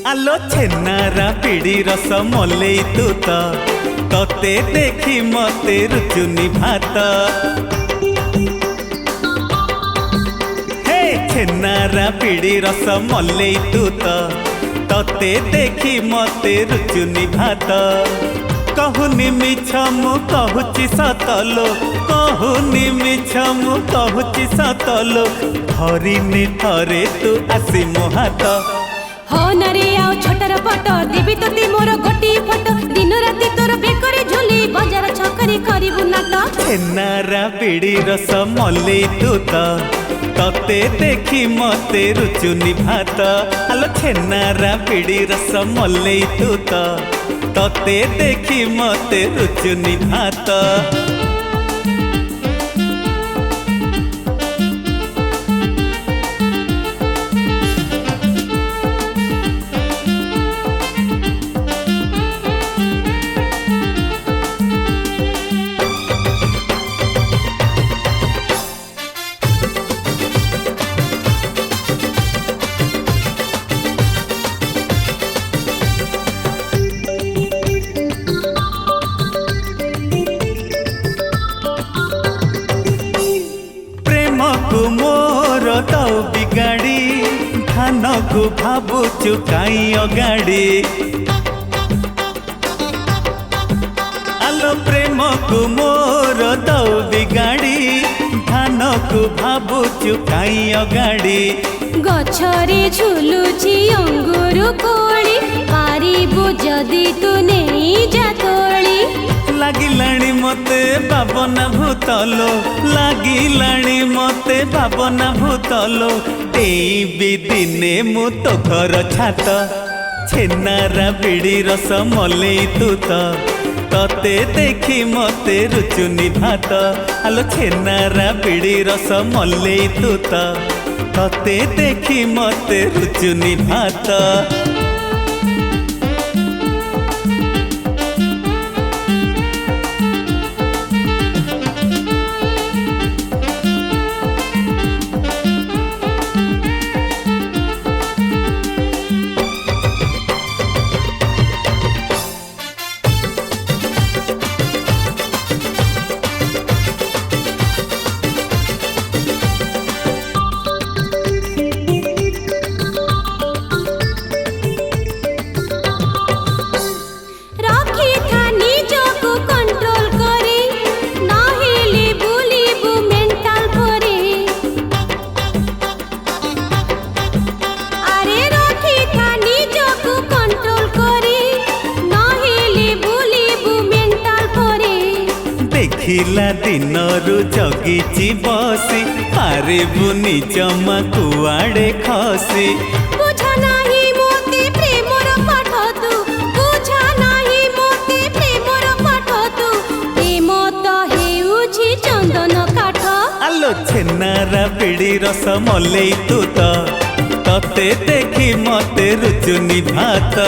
आलो छेनारा पिड़ी रस मलई तू तो तते देखी मते रुचुनी भात। हे छेनारा पिड़ी रस मलई तू तो तते देखी मते रुचुनी भात। कहूनी मिछ मु कहूची सतलो कहूनी मिछ मु कहूची सतलो धरिनी थरे तू आसी मो हाथ। हो नारे आओ छोटर पट देवी तोते मोर गोटी फट दिन राति तोर बेकरे झोली बाजार छकरी करिबु नाट। छेनारा पिड़ी रस मलई तू तो तते देखी मते रुचुनी भात। आलो छेनारा पिड़ी रस मलई तू तो तते देखी मते रुचुनी भात। मोर तो बिगाड़ी धान को भावुचु काई अगाड़ी। आलो प्रेम को मोर तो बिगाड़ी धान को भावुचु काई अगाड़ी। गछरे झुलुची अंगूर कोली पारिबु जदि तू नहीं जा तोली। लागिलाणी मते भावना भूतलो लागिलाणी मते भावना भूतलो भी दिने मु तो घर छात। छेनारा पिड़ी रस मलई तू तो तते देखी मते रुचुनी भात। आलो छेनारा पिड़ी रस मलई तू तो तते देखी मते रुचुनी भात। देखिला दिनरु जगिची बसी पारिबुनी जमा कुआड़े खसी। बुझा नाही मोते प्रेमर पाठ तू बुझा नाही मोते प्रेमर पाठ तू प्रेम तो हेउछि चंदन काठ। आलो छेनारा पिड़ी रस मलई तू तो तते देखी मते रुचुनी भात।